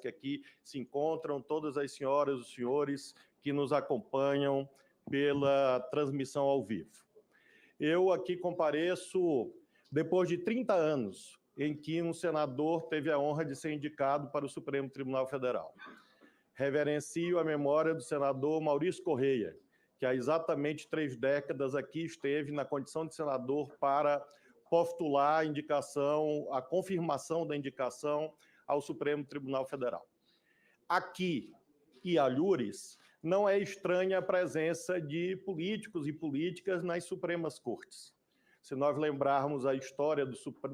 que aqui se encontram, todas as senhoras e os senhores que nos acompanham pela transmissão ao vivo. Eu aqui compareço depois de 30 anos em que um senador teve a honra de ser indicado para o Supremo Tribunal Federal. Reverencio a memória do senador Maurício Correia, que há exatamente 3 décadas aqui esteve na condição de senador para postular a indicação, a confirmação da indicação ao Supremo Tribunal Federal. Aqui, e alhures, não é estranha a presença de políticos e políticas nas Supremas Cortes. Se nós lembrarmos a história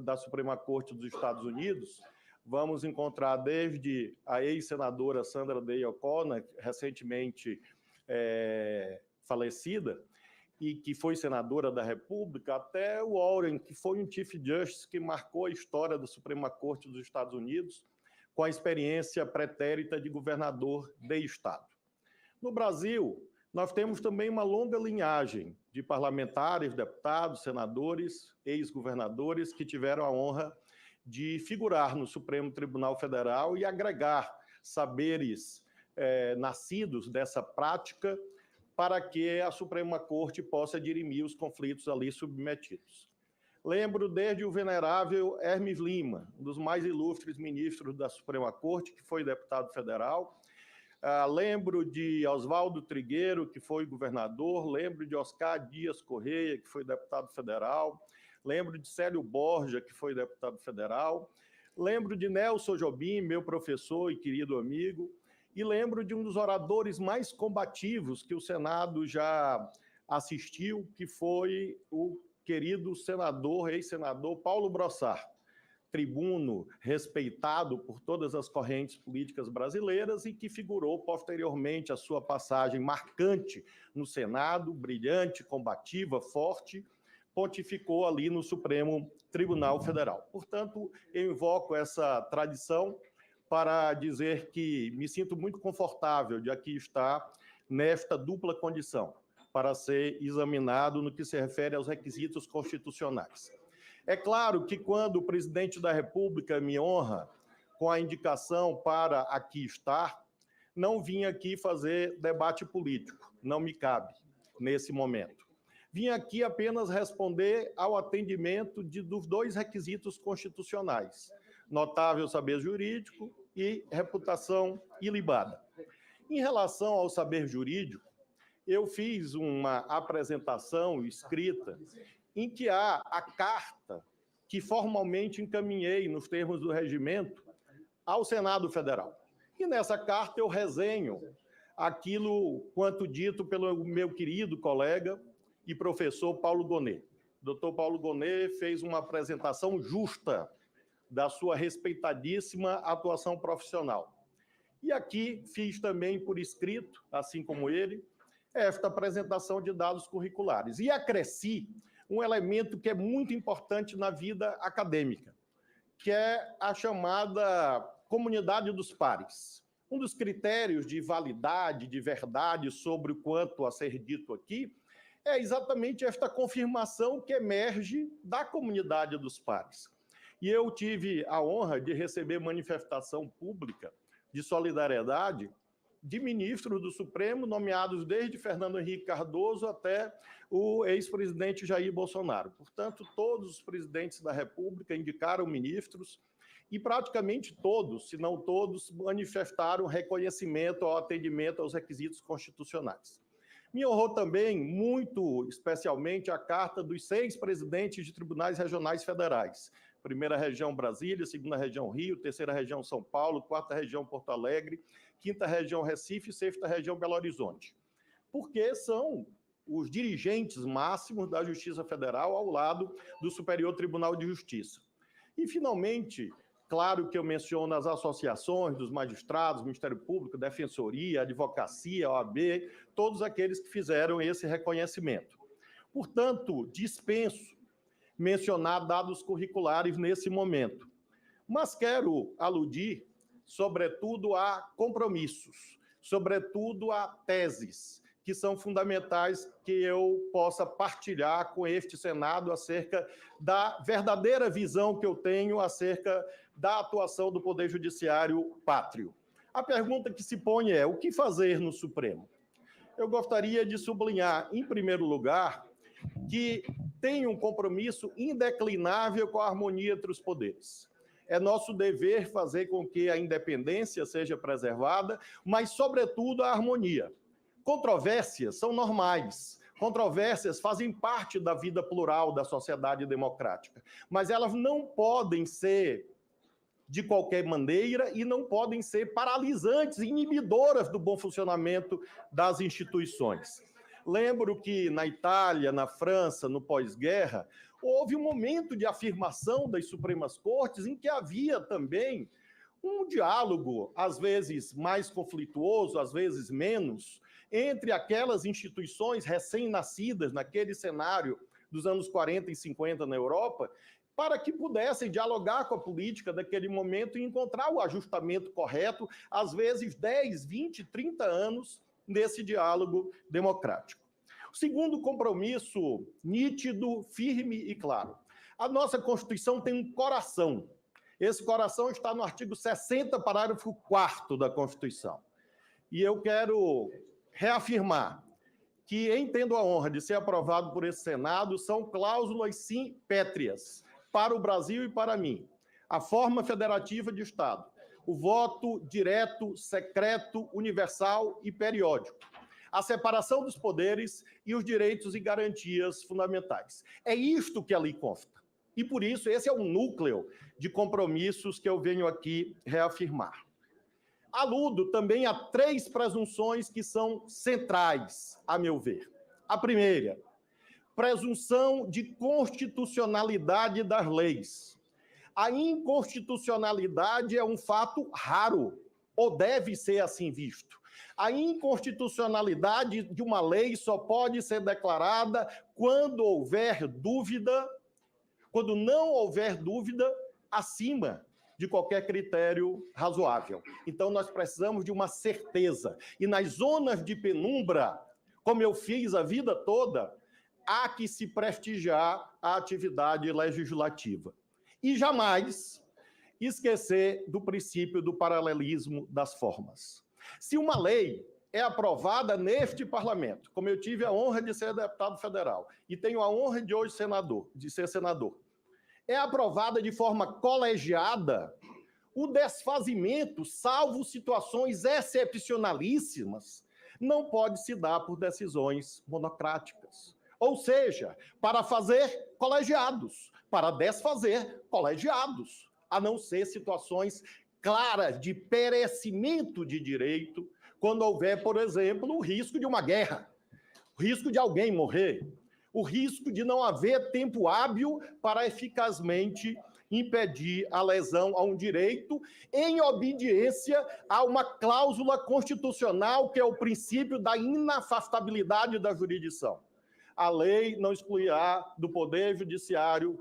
da Suprema Corte dos Estados Unidos, vamos encontrar desde a ex-senadora Sandra Day O'Connor, recentemente falecida, e que foi senadora da República, até o Warren, que foi um Chief Justice que marcou a história da Suprema Corte dos Estados Unidos, com a experiência pretérita de governador de Estado. No Brasil, nós temos também uma longa linhagem de parlamentares, deputados, senadores, ex-governadores que tiveram a honra de figurar no Supremo Tribunal Federal e agregar saberes nascidos dessa prática para que a Suprema Corte possa dirimir os conflitos ali submetidos. Lembro desde o venerável Hermes Lima, um dos mais ilustres ministros da Suprema Corte, que foi deputado federal. Lembro de Oswaldo Trigueiro, que foi governador. Lembro de Oscar Dias Correia, que foi deputado federal. Lembro de Célio Borja, que foi deputado federal. Lembro de Nelson Jobim, meu professor e querido amigo. E lembro de um dos oradores mais combativos que o Senado já assistiu, que foi o querido senador, ex-senador Paulo Brossard, tribuno respeitado por todas as correntes políticas brasileiras e que figurou posteriormente a sua passagem marcante no Senado, brilhante, combativa, forte, pontificou ali no Supremo Tribunal Federal. Portanto, eu invoco essa tradição para dizer que me sinto muito confortável de aqui estar nesta dupla condição, para ser examinado no que se refere aos requisitos constitucionais. É claro que quando o presidente da República me honra com a indicação para aqui estar, não vim aqui fazer debate político, não me cabe nesse momento. Vim aqui apenas responder ao atendimento dos 2 requisitos constitucionais: notável saber jurídico e reputação ilibada. Em relação ao saber jurídico, eu fiz uma apresentação escrita em que há a carta que formalmente encaminhei nos termos do regimento ao Senado Federal. E nessa carta eu resenho aquilo quanto dito pelo meu querido colega e professor Paulo Gonet. O Dr. Paulo Gonet fez uma apresentação justa da sua respeitadíssima atuação profissional. E aqui fiz também por escrito, assim como ele, esta apresentação de dados curriculares. E acresci um elemento que é muito importante na vida acadêmica, que é a chamada comunidade dos pares. Um dos critérios de validade, de verdade sobre o quanto a ser dito aqui, é exatamente esta confirmação que emerge da comunidade dos pares. E eu tive a honra de receber manifestação pública de solidariedade de ministros do Supremo, nomeados desde Fernando Henrique Cardoso até o ex-presidente Jair Bolsonaro. Portanto, todos os presidentes da República indicaram ministros e praticamente todos, se não todos, manifestaram reconhecimento ao atendimento aos requisitos constitucionais. Me honrou também, muito especialmente, a carta dos 6 presidentes de tribunais regionais federais. Primeira região Brasília, segunda região Rio, terceira região São Paulo, quarta região Porto Alegre, quinta região Recife e sexta região Belo Horizonte. Porque são os dirigentes máximos da Justiça Federal ao lado do Superior Tribunal de Justiça. E, finalmente, claro que eu menciono as associações dos magistrados, Ministério Público, Defensoria, Advocacia, OAB, todos aqueles que fizeram esse reconhecimento. Portanto, dispenso mencionar dados curriculares nesse momento, mas quero aludir, sobretudo, a compromissos, sobretudo a teses, que são fundamentais que eu possa partilhar com este Senado acerca da verdadeira visão que eu tenho acerca da atuação do Poder Judiciário pátrio. A pergunta que se põe é: o que fazer no Supremo? Eu gostaria de sublinhar, em primeiro lugar, que tem um compromisso indeclinável com a harmonia entre os poderes. É nosso dever fazer com que a independência seja preservada, mas, sobretudo, a harmonia. Controvérsias são normais. Controvérsias fazem parte da vida plural da sociedade democrática, mas elas não podem ser de qualquer maneira e não podem ser paralisantes, inibidoras do bom funcionamento das instituições. Lembro que na Itália, na França, no pós-guerra, houve um momento de afirmação das Supremas Cortes em que havia também um diálogo, às vezes mais conflituoso, às vezes menos, entre aquelas instituições recém-nascidas naquele cenário dos anos 40 e 50 na Europa, para que pudessem dialogar com a política daquele momento e encontrar o ajustamento correto, às vezes 10, 20, 30 anos nesse diálogo democrático. O segundo compromisso nítido, firme e claro. A nossa Constituição tem um coração. Esse coração está no artigo 60, parágrafo 4º da Constituição. E eu quero reafirmar que, em tendo a honra de ser aprovado por esse Senado, são cláusulas, sim, pétreas, para o Brasil e para mim. A forma federativa de Estado, o voto direto, secreto, universal e periódico, a separação dos poderes e os direitos e garantias fundamentais. É isto que ali consta. E, por isso, esse é o núcleo de compromissos que eu venho aqui reafirmar. Aludo também a 3 presunções que são centrais, a meu ver. A primeira, presunção de constitucionalidade das leis. A inconstitucionalidade é um fato raro, ou deve ser assim visto. A inconstitucionalidade de uma lei só pode ser declarada quando houver dúvida, quando não houver dúvida, acima de qualquer critério razoável. Então, nós precisamos de uma certeza. E nas zonas de penumbra, como eu fiz a vida toda, há que se prestigiar a atividade legislativa. E jamais esquecer do princípio do paralelismo das formas. Se uma lei é aprovada neste parlamento, como eu tive a honra de ser deputado federal e tenho a honra de hoje ser senador, é aprovada de forma colegiada, o desfazimento, salvo situações excepcionalíssimas, não pode se dar por decisões monocráticas. Ou seja, para fazer colegiados, para desfazer colegiados, a não ser situações claras de perecimento de direito, quando houver, por exemplo, o risco de uma guerra, o risco de alguém morrer, o risco de não haver tempo hábil para eficazmente impedir a lesão a um direito em obediência a uma cláusula constitucional que é o princípio da inafastabilidade da jurisdição. A lei não excluirá do Poder Judiciário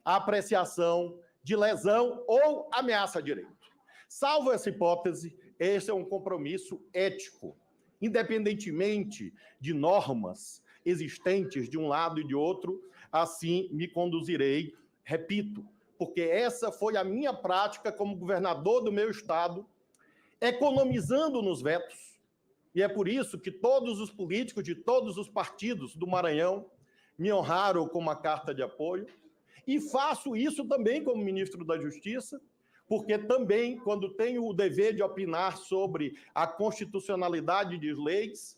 a apreciação de lesão ou ameaça a direito. Salvo essa hipótese, esse é um compromisso ético, independentemente de normas existentes de um lado e de outro, assim me conduzirei, repito, porque essa foi a minha prática como governador do meu estado, economizando nos vetos. E é por isso que todos os políticos de todos os partidos do Maranhão me honraram com uma carta de apoio. E faço isso também como ministro da Justiça, porque também, quando tenho o dever de opinar sobre a constitucionalidade de leis,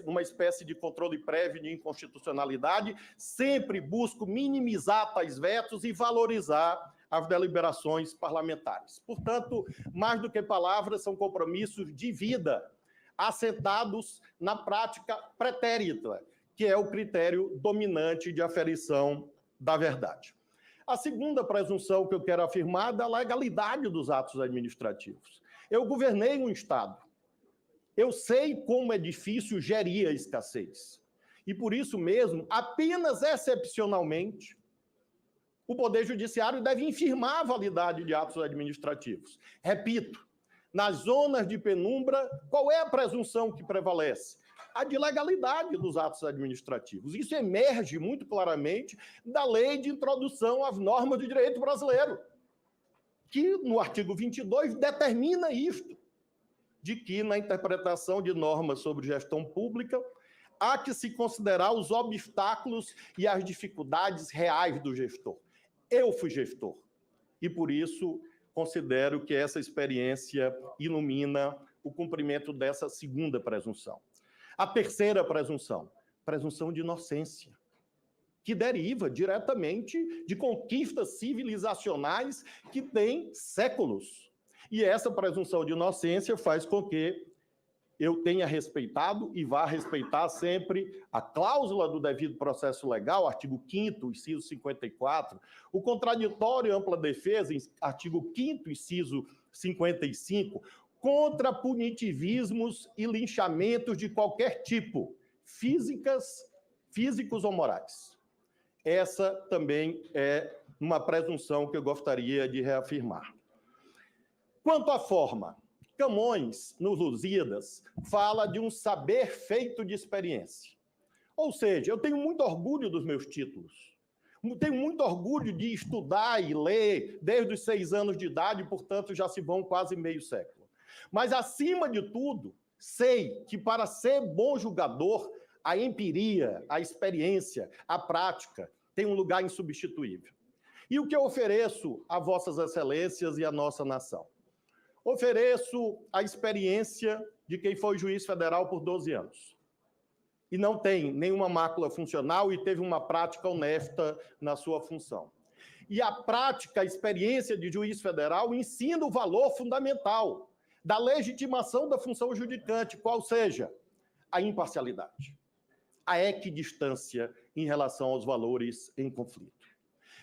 numa espécie de controle prévio de inconstitucionalidade, sempre busco minimizar tais vetos e valorizar as deliberações parlamentares. Portanto, mais do que palavras, são compromissos de vida, assentados na prática pretérita, que é o critério dominante de aferição da verdade. A segunda presunção que eu quero afirmar é da legalidade dos atos administrativos. Eu governei um Estado. Eu sei como é difícil gerir a escassez. E, por isso mesmo, apenas excepcionalmente, o Poder Judiciário deve infirmar a validade de atos administrativos. Repito, nas zonas de penumbra, qual é a presunção que prevalece? A de legalidade dos atos administrativos. Isso emerge muito claramente da lei de introdução às normas do direito brasileiro. que, no artigo 22, determina isto, de que, na interpretação de normas sobre gestão pública, há que se considerar os obstáculos e as dificuldades reais do gestor. Eu fui gestor, e, por isso, considero que essa experiência ilumina o cumprimento dessa segunda presunção. A terceira presunção, presunção de inocência, que deriva diretamente de conquistas civilizacionais que têm séculos. E essa presunção de inocência faz com que eu tenha respeitado e vá respeitar sempre a cláusula do devido processo legal, artigo 5º, inciso 54, o contraditório e ampla defesa, artigo 5º, inciso 55, contra punitivismos e linchamentos de qualquer tipo, físicos ou morais. Essa também é uma presunção que eu gostaria de reafirmar. Quanto à forma, Camões, nos Lusíadas, fala de um saber feito de experiência. Ou seja, eu tenho muito orgulho dos meus títulos. Tenho muito orgulho de estudar e ler desde os 6 anos de idade, portanto, já se vão quase meio século. Mas, acima de tudo, sei que para ser bom julgador, a empiria, a experiência, a prática tem um lugar insubstituível. E o que eu ofereço a vossas excelências e à nossa nação? Ofereço a experiência de quem foi juiz federal por 12 anos. E não tem nenhuma mácula funcional e teve uma prática honesta na sua função. E a prática, a experiência de juiz federal ensina o valor fundamental da legitimação da função judicante, qual seja a imparcialidade, a equidistância em relação aos valores em conflito.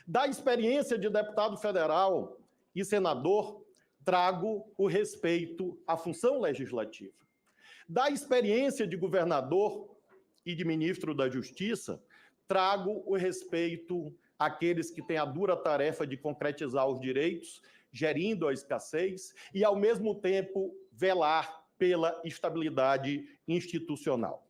Da experiência de deputado federal e senador, trago o respeito à função legislativa. Da experiência de governador e de ministro da Justiça, trago o respeito àqueles que têm a dura tarefa de concretizar os direitos, gerindo a escassez e, ao mesmo tempo, velar pela estabilidade institucional.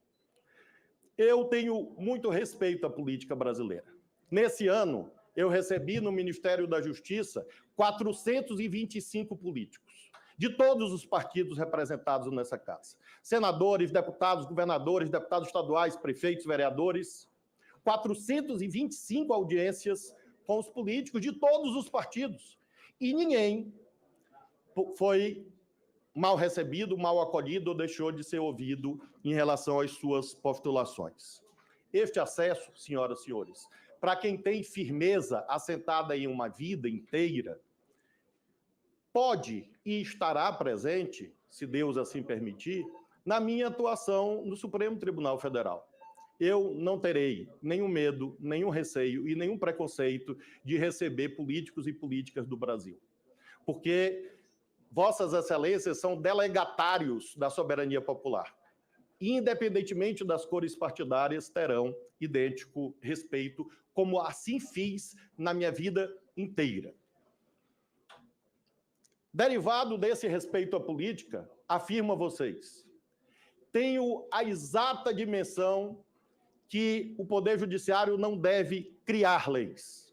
Eu tenho muito respeito à política brasileira. Nesse ano, eu recebi no Ministério da Justiça 425 políticos, de todos os partidos representados nessa casa. Senadores, deputados, governadores, deputados estaduais, prefeitos, vereadores. 425 audiências com os políticos de todos os partidos. E ninguém foi mal recebido, mal acolhido ou deixou de ser ouvido em relação às suas postulações. Este acesso, senhoras e senhores, para quem tem firmeza assentada em uma vida inteira, pode e estará presente, se Deus assim permitir, na minha atuação no Supremo Tribunal Federal. Eu não terei nenhum medo, nenhum receio e nenhum preconceito de receber políticos e políticas do Brasil. Porque vossas excelências são delegatários da soberania popular. Independentemente das cores partidárias, terão idêntico respeito, como assim fiz na minha vida inteira. Derivado desse respeito à política, afirmo a vocês, tenho a exata dimensão que o Poder Judiciário não deve criar leis.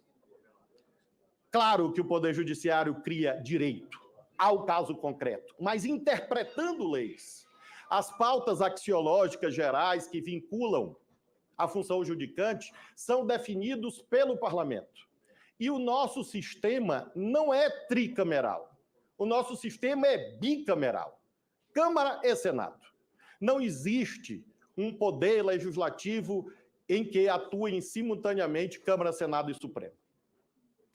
Claro que o Poder Judiciário cria direito ao caso concreto, mas interpretando leis. As pautas axiológicas gerais que vinculam a função judicante são definidos pelo Parlamento. E o nosso sistema não é tricameral. O nosso sistema é bicameral. Câmara e Senado. Não existe um poder legislativo em que atuem simultaneamente Câmara, Senado e Supremo.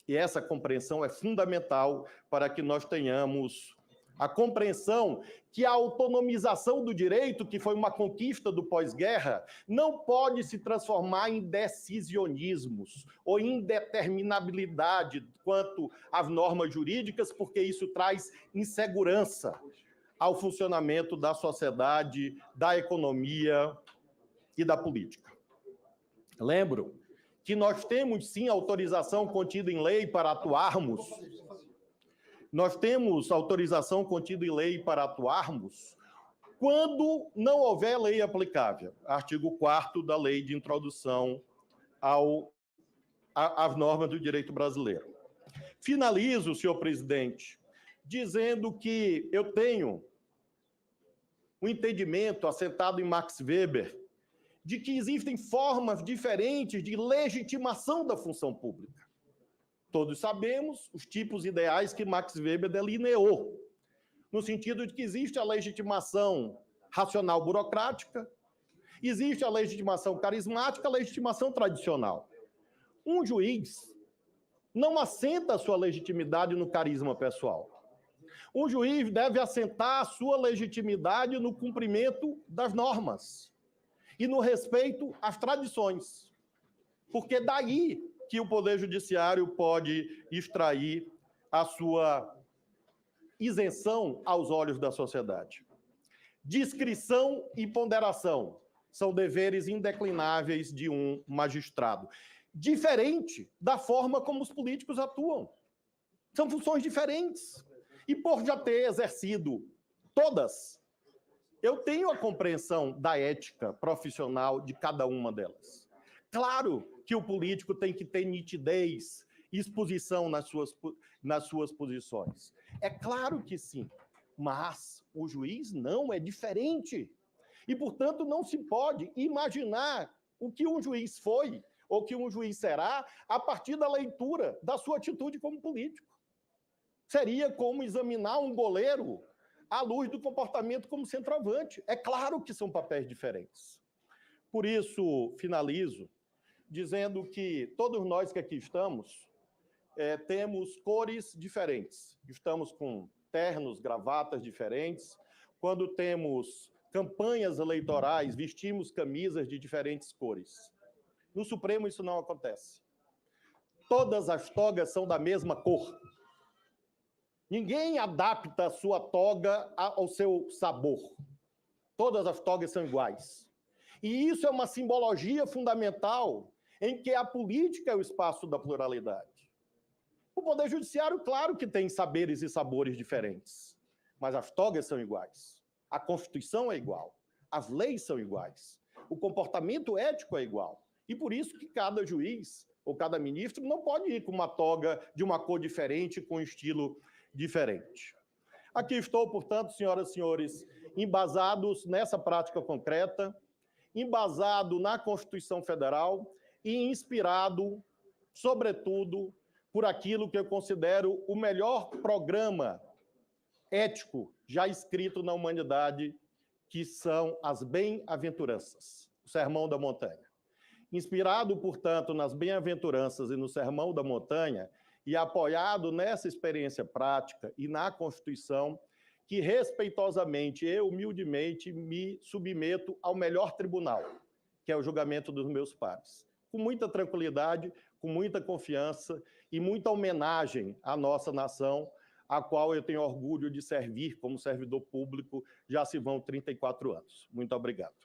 E essa compreensão é fundamental para que nós tenhamos a compreensão que a autonomização do direito, que foi uma conquista do pós-guerra, não pode se transformar em decisionismos ou indeterminabilidade quanto às normas jurídicas, porque isso traz insegurança ao funcionamento da sociedade, da economia e da política. Lembro que nós temos, sim, autorização contida em lei para atuarmos. Nós temos autorização contida em lei para atuarmos quando não houver lei aplicável. Artigo 4º da Lei de Introdução às normas do direito brasileiro. Finalizo, senhor presidente, dizendo que eu tenho um entendimento assentado em Max Weber de que existem formas diferentes de legitimação da função pública. Todos sabemos os tipos ideais que Max Weber delineou, no sentido de que existe a legitimação racional burocrática, existe a legitimação carismática, a legitimação tradicional. Um juiz não assenta a sua legitimidade no carisma pessoal. Um juiz deve assentar a sua legitimidade no cumprimento das normas e no respeito às tradições. Porque daí que o Poder Judiciário pode extrair a sua isenção aos olhos da sociedade. Discrição e ponderação são deveres indeclináveis de um magistrado. Diferente da forma como os políticos atuam. São funções diferentes. E por já ter exercido todas, eu tenho a compreensão da ética profissional de cada uma delas. Claro que o político tem que ter nitidez, exposição nas suas posições. É claro que sim, mas o juiz não, é diferente. E, portanto, não se pode imaginar o que um juiz foi ou que um juiz será a partir da leitura da sua atitude como político. Seria como examinar um goleiro à luz do comportamento como centroavante. É claro que são papéis diferentes. Por isso, finalizo dizendo que todos nós que aqui estamos temos cores diferentes. Estamos com ternos, gravatas diferentes. Quando temos campanhas eleitorais, vestimos camisas de diferentes cores. No Supremo isso não acontece. Todas as togas são da mesma cor. Ninguém adapta a sua toga ao seu sabor. Todas as togas são iguais. E isso é uma simbologia fundamental em que a política é o espaço da pluralidade. O Poder Judiciário, claro que tem saberes e sabores diferentes, mas as togas são iguais. A Constituição é igual. As leis são iguais. O comportamento ético é igual. E por isso que cada juiz ou cada ministro não pode ir com uma toga de uma cor diferente, com um estilo diferente. Aqui estou, portanto, senhoras e senhores, embasados nessa prática concreta, embasado na Constituição Federal e inspirado, sobretudo, por aquilo que eu considero o melhor programa ético já escrito na humanidade, que são as bem-aventuranças, o Sermão da Montanha. Inspirado, portanto, nas bem-aventuranças e no Sermão da Montanha, e apoiado nessa experiência prática e na Constituição, que respeitosamente e humildemente me submeto ao melhor tribunal, que é o julgamento dos meus pares. Com muita tranquilidade, com muita confiança e muita homenagem à nossa nação, a qual eu tenho orgulho de servir como servidor público, já se vão 34 anos. Muito obrigado.